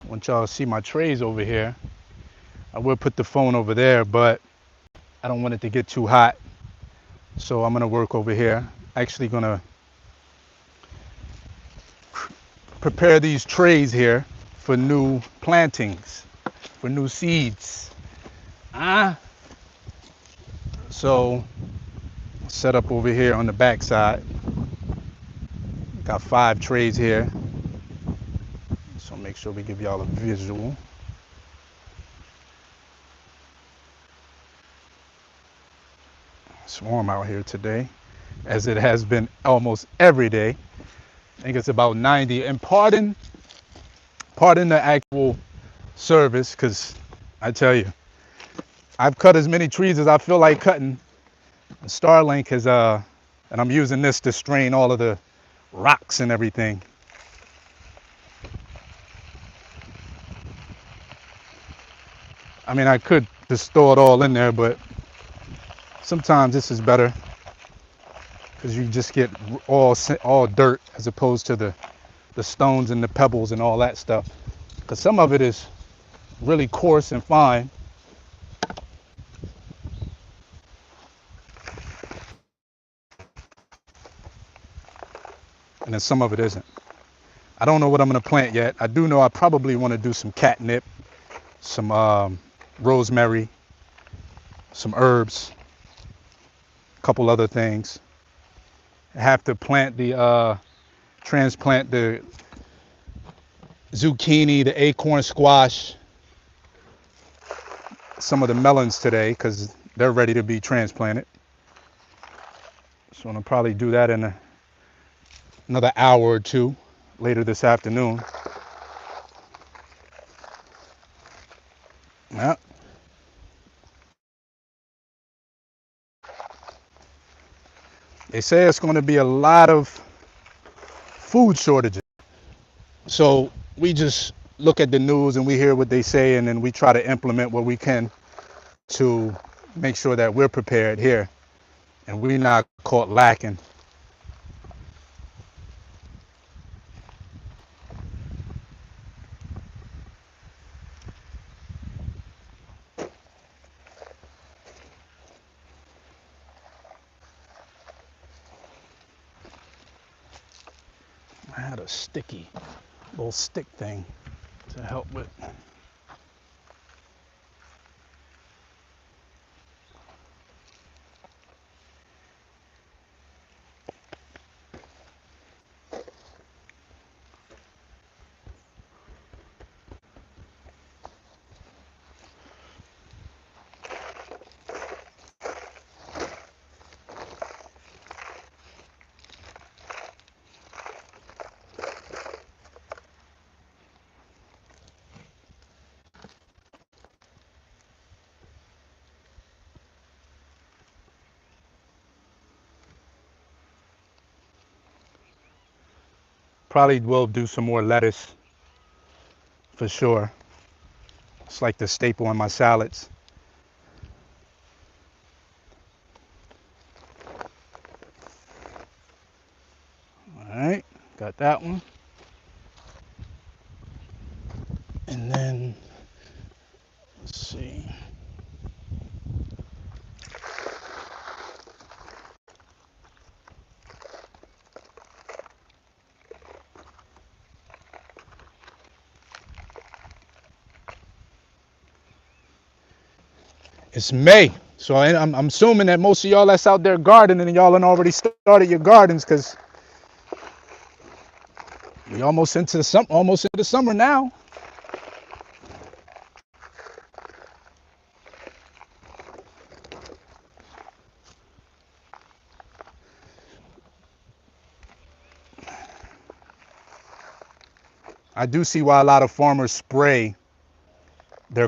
want y'all to see my trays over here. I would put the phone over there, but I don't want it to get too hot. So I'm gonna work over here. Actually gonna prepare these trays here for new plantings, for new seeds. So set up over here on the back side. Got 5 trays here. So make sure we give y'all a visual. It's warm out here today, as it has been almost every day. I think it's about 90. And pardon the actual service, because I tell you, I've cut as many trees as I feel like cutting. Starlink has, and I'm using this to strain all of the rocks and everything. I mean, I could just throw it all in there, but sometimes this is better because you just get all dirt as opposed to the stones and the pebbles and all that stuff. Because some of it is really coarse and fine. And then some of it isn't. I don't know what I'm going to plant yet. I do know I probably want to do some catnip, some rosemary, some herbs, a couple other things. I have to transplant the zucchini, the acorn squash, some of the melons today because they're ready to be transplanted. So I'm gonna probably do that in another hour or two later this afternoon. Yeah. They say it's going to be a lot of food shortages. So we just look at the news and we hear what they say, and then we try to implement what we can to make sure that we're prepared here and we're not caught lacking. I had a sticky little stick thing to help with. Probably will do some more lettuce for sure. It's like the staple in my salads. All right, got that one. And then, let's see. It's May. So I'm assuming that most of y'all that's out there gardening and y'all done already started your gardens because we almost into the summer now. I do see why a lot of farmers spray their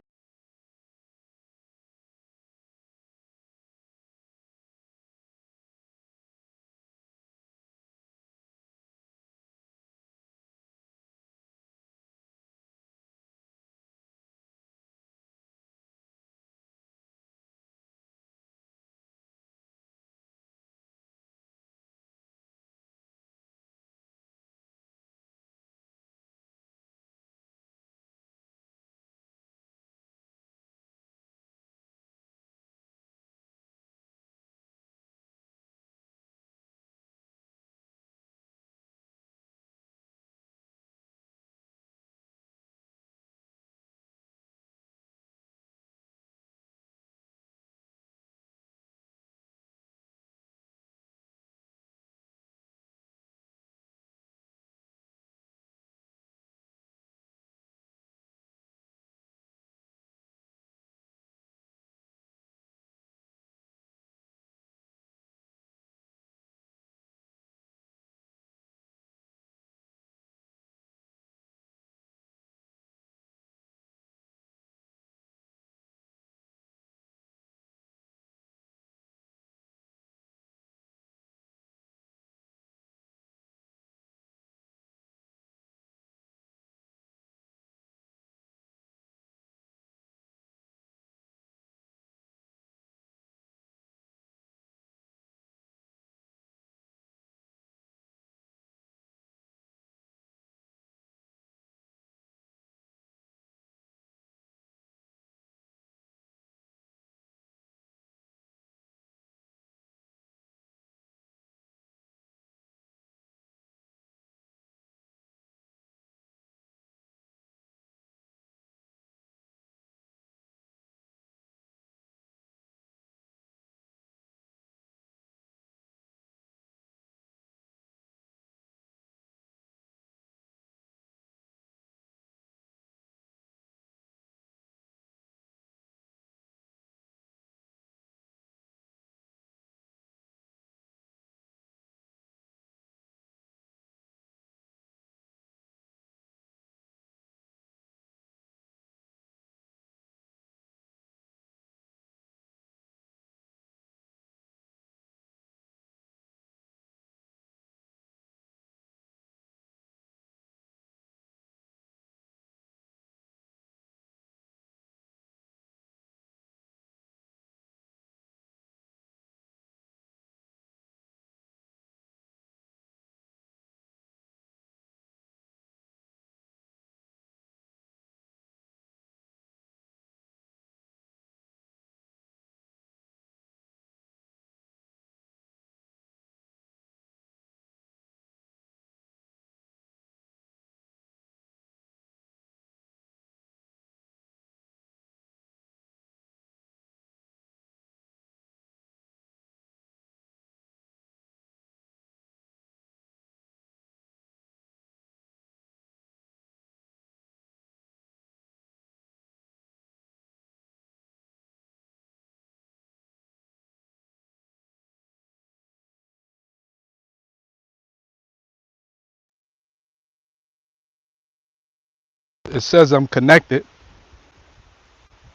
It says I'm connected,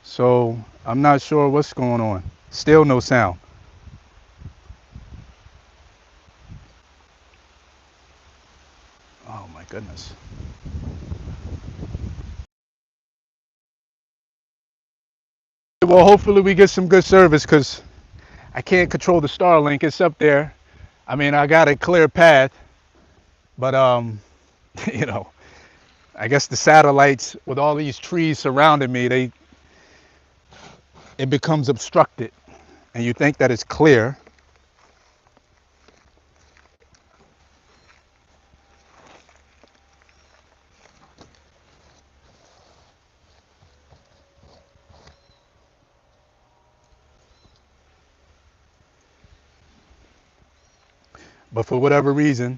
so I'm not sure what's going on. Still no sound. Oh my goodness. Well, hopefully we get some good service because I can't control the Starlink. It's up there. I mean, I got a clear path, but you know, I guess the satellites with all these trees surrounding me, it becomes obstructed, and you think that it's clear. But for whatever reason,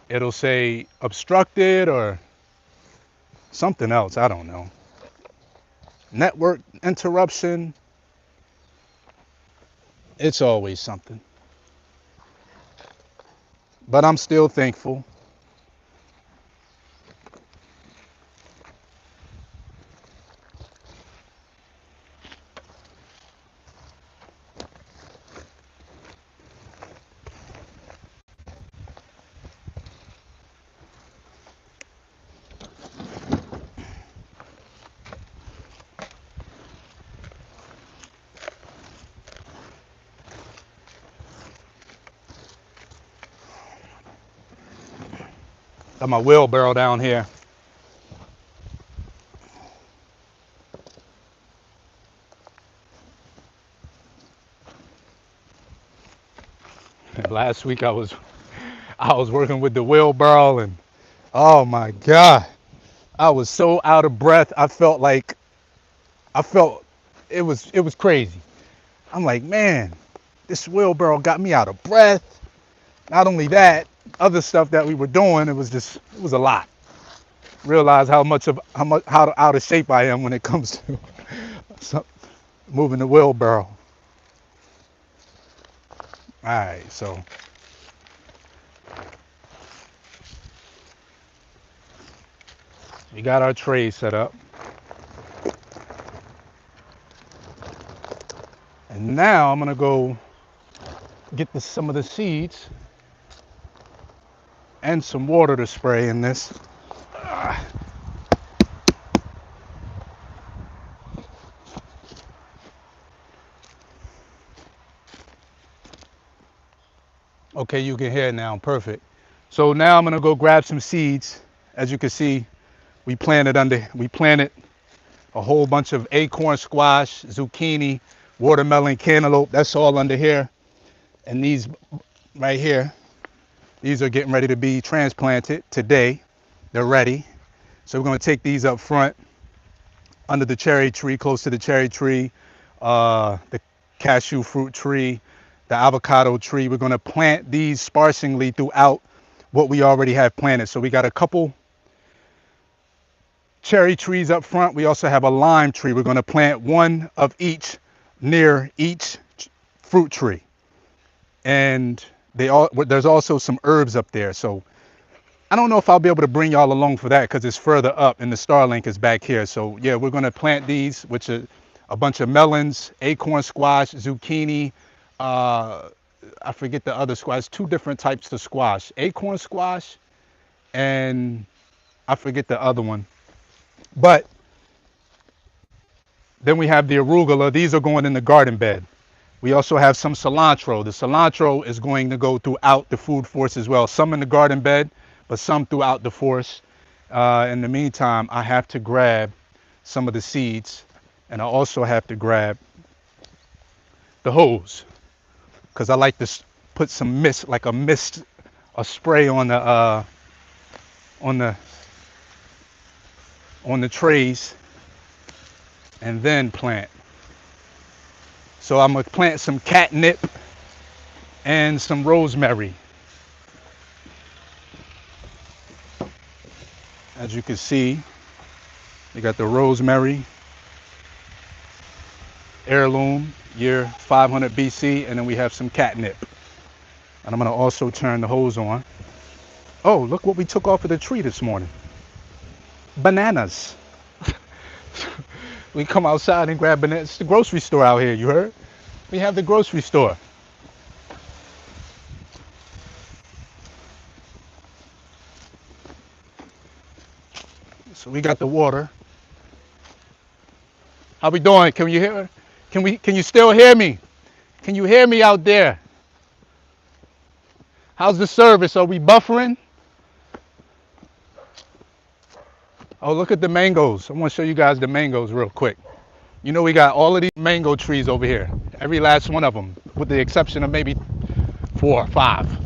it'll say obstructed or something else. I don't know. Network interruption. It's always something. But I'm still thankful. Got my wheelbarrow down here. Last week I was working with the wheelbarrow and oh my God, I was so out of breath. I felt it was crazy. I'm like, man, this wheelbarrow got me out of breath. Not only that, other stuff that we were doing, it was a lot. Realize how out of shape I am when it comes to moving the wheelbarrow. All right, so we got our tray set up. And now I'm gonna go get some of the seeds and some water to spray in this. Okay, you can hear it now, perfect. So now I'm gonna go grab some seeds. As you can see, we planted a whole bunch of acorn squash, zucchini, watermelon, cantaloupe. That's all under here. And these right here, these are getting ready to be transplanted today. They're ready. So we're gonna take these up front under the cherry tree, close to the cherry tree, the cashew fruit tree, the avocado tree. We're going to plant these sparsely throughout what we already have planted. So we got a couple cherry trees up front. We also have a lime tree. We're going to plant one of each near each fruit tree. And there's also some herbs up there. So I don't know if I'll be able to bring y'all along for that because it's further up and the Starlink is back here. So yeah, we're going to plant these, which are a bunch of melons, acorn squash, zucchini. I forget the other squash, two different types of squash, acorn squash, and I forget the other one. But then we have the arugula. These are going in the garden bed. We also have some cilantro. The cilantro is going to go throughout the food forest as well. Some in the garden bed, but some throughout the forest. In the meantime, I have to grab some of the seeds, and I also have to grab the hose because I like to put some mist, like a spray on the on the trays, and then plant. So I'm gonna plant some catnip and some rosemary. As you can see, you got the rosemary, heirloom, year 500 BC, and then we have some catnip. And I'm gonna also turn the hose on. Oh, look what we took off of the tree this morning. bananas. We come outside and grab bananas. It's the grocery store out here, you heard? We have the grocery store. So we got the water. How we doing? Can you hear? Can you still hear me? Can you hear me out there? How's the service? Are we buffering? Oh, look at the mangoes. I want to show you guys the mangoes real quick. You know we got all of these mango trees over here. Every last one of them, with the exception of maybe 4 or 5.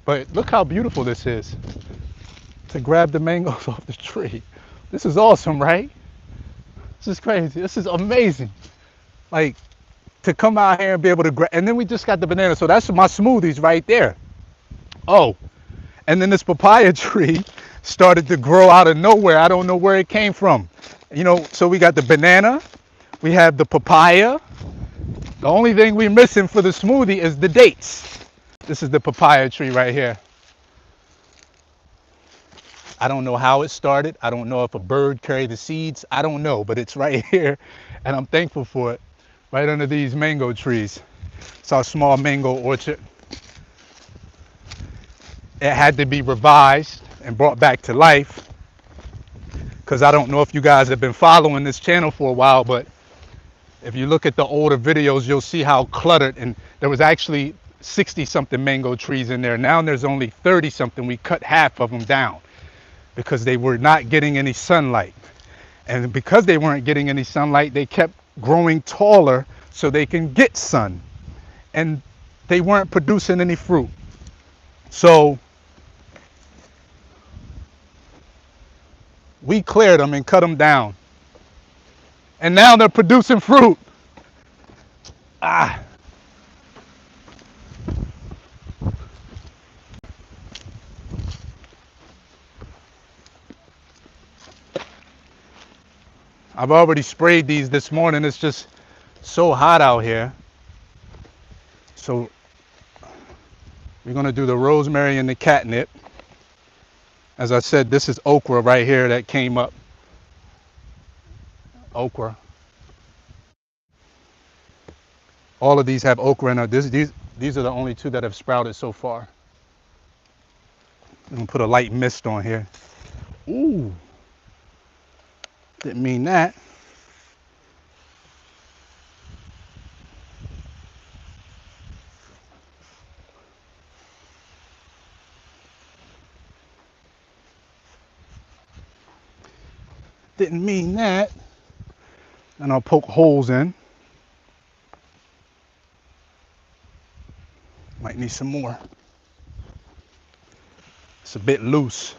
But look how beautiful this is. To grab the mangoes off the tree. This is awesome, right? This is crazy. This is amazing. Like, to come out here and be able to grab, and then we just got the banana. So that's my smoothies right there. Oh, and then this papaya tree started to grow out of nowhere. I don't know where it came from. You know, so we got the banana, we have the papaya. The only thing we're missing for the smoothie is the dates. This is the papaya tree right here. I don't know how it started. I don't know if a bird carried the seeds. I don't know, but it's right here, and I'm thankful for it. Right under these mango trees. It's our small mango orchard. It had to be revised and brought back to life because I don't know if you guys have been following this channel for a while, but if you look at the older videos, you'll see how cluttered, and there was actually 60 something mango trees in there. Now there's only 30 something. We cut half of them down because they were not getting any sunlight. And because they weren't getting any sunlight, they kept growing taller so they can get sun. And they weren't producing any fruit. So we cleared them and cut them down. And now they're producing fruit. Ah. I've already sprayed these this morning. It's just so hot out here. So we're gonna do the rosemary and the catnip. As I said, this is okra right here that came up. Okra. All of these have okra in it. These are the only 2 that have sprouted so far. I'm gonna put a light mist on here. Ooh, didn't mean that. Didn't mean that. And I'll poke holes in. Might need some more. It's a bit loose.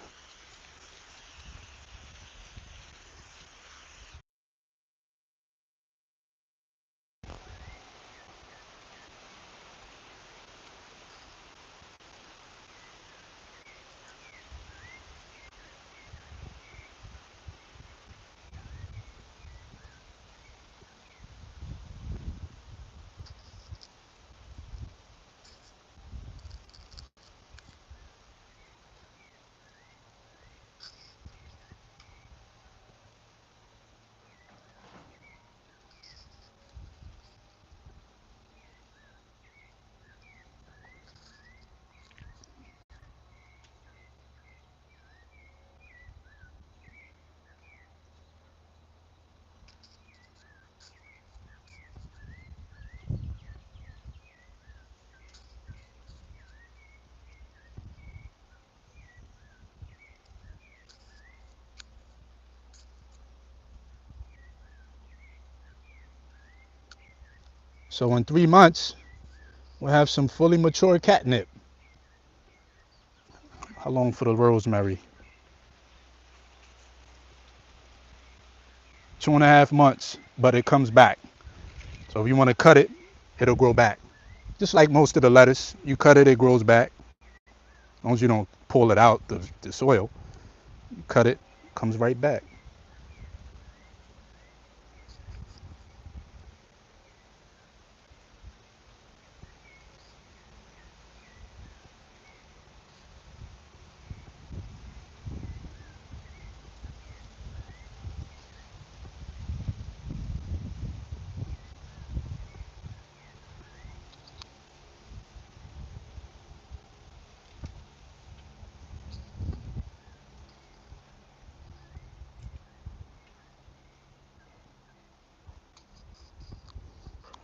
So in 3 months, we'll have some fully mature catnip. How long for the rosemary? 2.5 months, but it comes back. So if you want to cut it, it'll grow back. Just like most of the lettuce, you cut it, it grows back. As long as you don't pull it out the soil, you cut it, comes right back.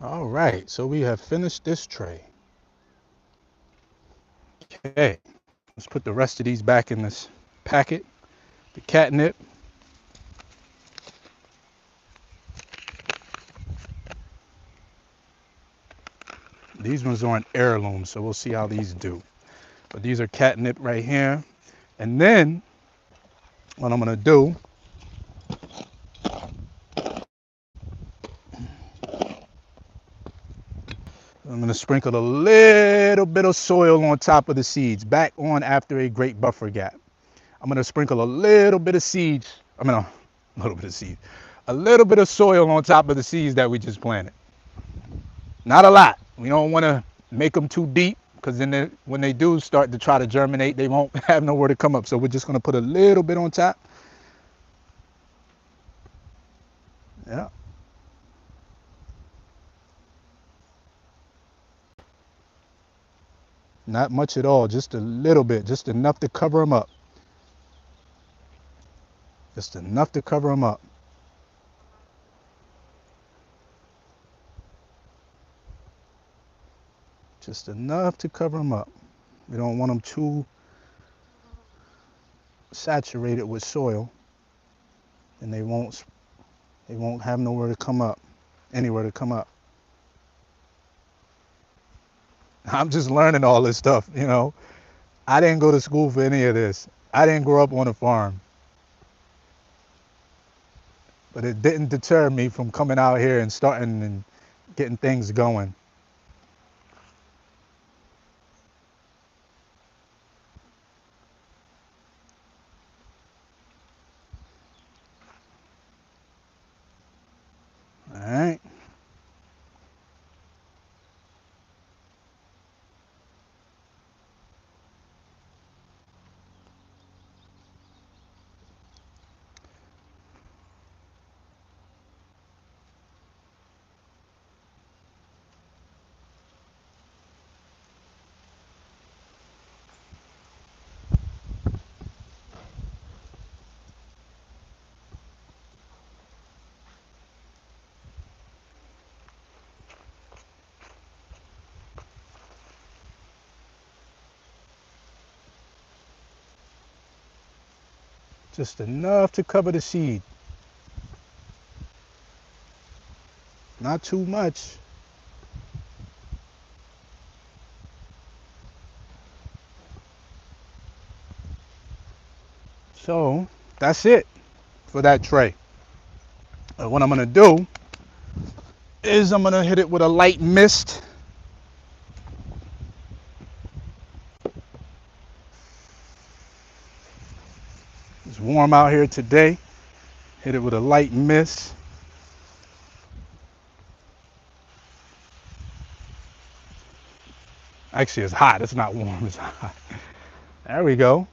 All right, so we have finished this tray. Okay, let's put the rest of these back in this packet. The catnip. These ones aren't heirlooms, so we'll see how these do. But these are catnip right here. And then what I'm gonna do, I'm gonna sprinkle a little bit of soil on top of the seeds, back on after a great buffer gap. I'm gonna sprinkle a little bit of seeds, a little bit of seeds, a little bit of soil on top of the seeds that we just planted. Not a lot. We don't wanna make them too deep because then when they do start to try to germinate, they won't have nowhere to come up. So we're just gonna put a little bit on top. Yeah. Not much at all, just a little bit, just enough to cover them up. Just enough to cover them up. Just enough to cover them up. We don't want them too saturated with soil, and they won't have nowhere to come up, anywhere to come up. I'm just learning all this stuff. I didn't go to school for any of this. I didn't grow up on a farm, but it didn't deter me from coming out here and starting and getting things going. All right. Just enough to cover the seed. Not too much. So that's it for that tray. What I'm gonna do is I'm gonna hit it with a light mist. It's warm out here today. Hit it with a light mist. Actually, it's hot. It's not warm. It's hot. There we go.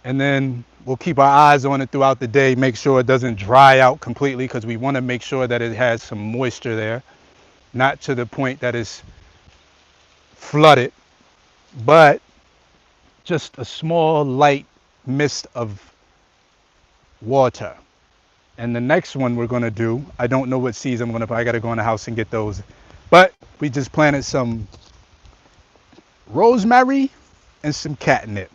And then we'll keep our eyes on it throughout the day. Make sure it doesn't dry out completely because we want to make sure that it has some moisture there. Not to the point that it's flooded, but just a small light mist of water. And the next one we're gonna do, I don't know what seeds I'm gonna put. I gotta go in the house and get those. But we just planted some rosemary and some catnip.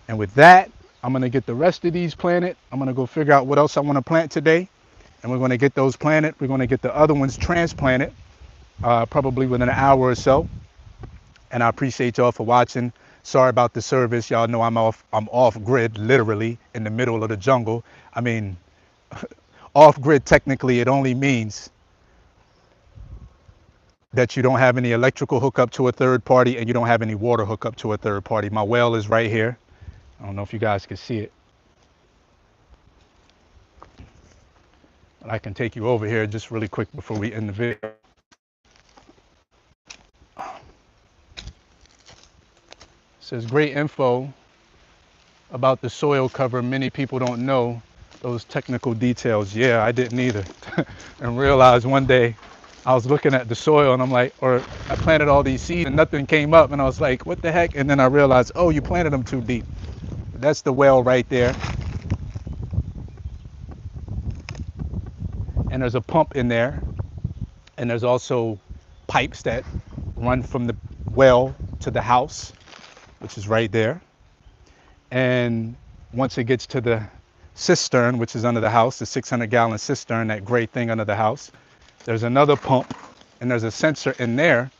And with that, I'm gonna get the rest of these planted. I'm gonna go figure out what else I wanna plant today. And we're gonna get those planted. We're gonna get the other ones transplanted, probably within an hour or so. And I appreciate y'all for watching. Sorry about the service. Y'all know I'm off grid, literally in the middle of the jungle. I mean, off grid, technically, it only means that you don't have any electrical hookup to a third party and you don't have any water hookup to a third party. My well is right here. I don't know if you guys can see it, but I can take you over here just really quick before we end the video. It says great info about the soil cover. Many people don't know those technical details. Yeah, I didn't either. And realized one day I was looking at the soil and I'm like, or I planted all these seeds and nothing came up. And I was like, what the heck? And then I realized, oh, you planted them too deep. That's the well right there. and there's a pump in there, and there's also pipes that run from the well to the house, which is right there. And once it gets to the cistern, which is under the house, the 600-gallon cistern, that gray thing under the house, there's another pump, and there's a sensor in there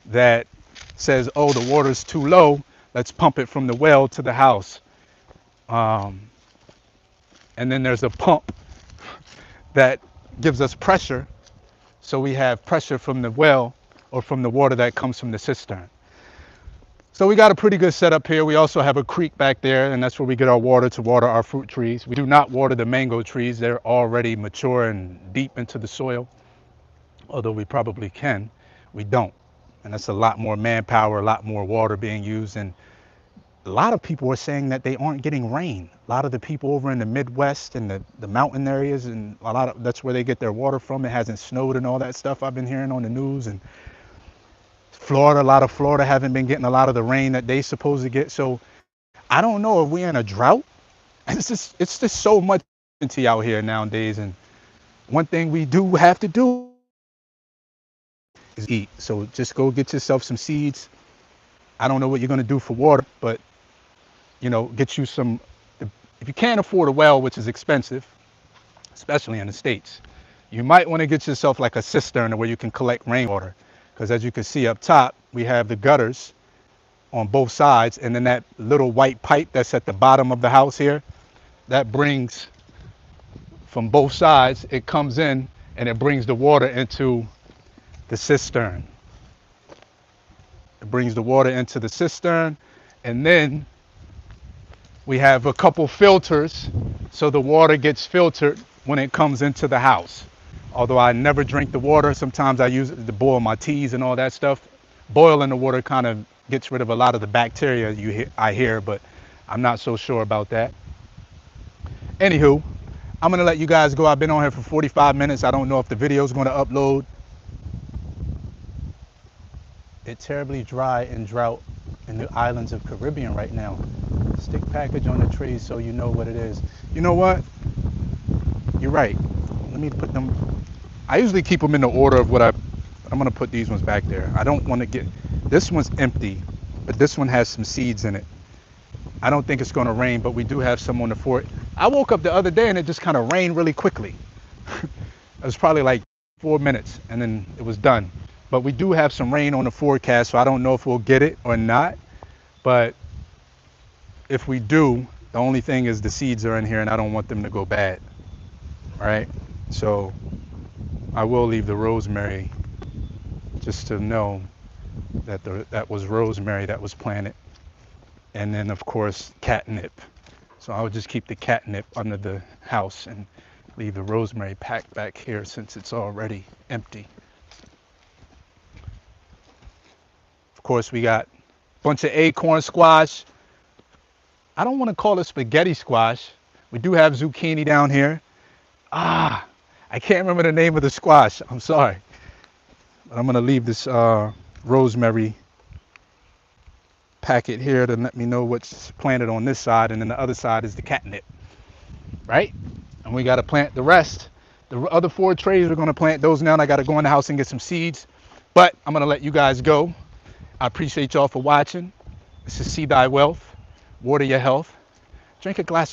that says, oh, the water's too low, let's pump it from the well to the house. And then there's a pump that gives us pressure, so we have pressure from the well or from the water that comes from the cistern. So we got a pretty good setup here. We also have a creek back there, and that's where we get our water to water our fruit trees. We do not water the mango trees. They're already mature and deep into the soil, although we probably can. We don't. And that's a lot more manpower, a lot more water being used. And a lot of people are saying that they aren't getting rain. A lot of the people over in the Midwest and the mountain areas, and that's where they get their water from. It hasn't snowed and all that stuff I've been hearing on the news. And Florida, a lot of Florida haven't been getting a lot of the rain that they supposed to get. So I don't know if we're in a drought. It's just so much uncertainty out here nowadays. And one thing we do have to do is eat. So just go get yourself some seeds. I don't know what you're going to do for water, but you know, get you some. If you can't afford a well, which is expensive, especially in the States, you might want to get yourself like a cistern where you can collect rainwater. Because as you can see up top, we have the gutters on both sides, and then that little white pipe that's at the bottom of the house here, that brings from both sides, it comes in and it brings the water into the cistern. It brings the water into the cistern, and then we have a couple filters, so the water gets filtered when it comes into the house. Although I never drink the water, sometimes I use it to boil my teas and all that stuff. Boiling the water kind of gets rid of a lot of the bacteria I hear, but I'm not so sure about that. Anywho, I'm gonna let you guys go. I've been on here for 45 minutes. I don't know if the video is gonna upload. It's terribly dry and drought in the islands of Caribbean right now. Stick package on the trees so you know what it is. You know what? You're right. Let me put them. I usually keep them in the order of what I'm going to put these ones back there. I don't want to get, this one's empty, but this one has some seeds in it. I don't think it's going to rain, but we do have some on the fort. I woke up the other day and it just kind of rained really quickly. It was probably like 4 minutes and then it was done. But we do have some rain on the forecast, so I don't know if we'll get it or not. But if we do, the only thing is the seeds are in here and I don't want them to go bad. All right. So I will leave the rosemary just to know that that was rosemary that was planted. And then of course, catnip. So I would just keep the catnip under the house and leave the rosemary packed back here since it's already empty. Of course, we got a bunch of acorn squash. I don't want to call it spaghetti squash. We do have zucchini down here. I can't remember the name of the squash. I'm sorry. But I'm going to leave this rosemary packet here to let me know what's planted on this side. And then the other side is the catnip. Right? And we got to plant the rest. The other 4 trays, we're going to plant those now. And I got to go in the house and get some seeds. But I'm going to let you guys go. I appreciate y'all for watching. This is See Thy Wealth. Water your health. Drink a glass of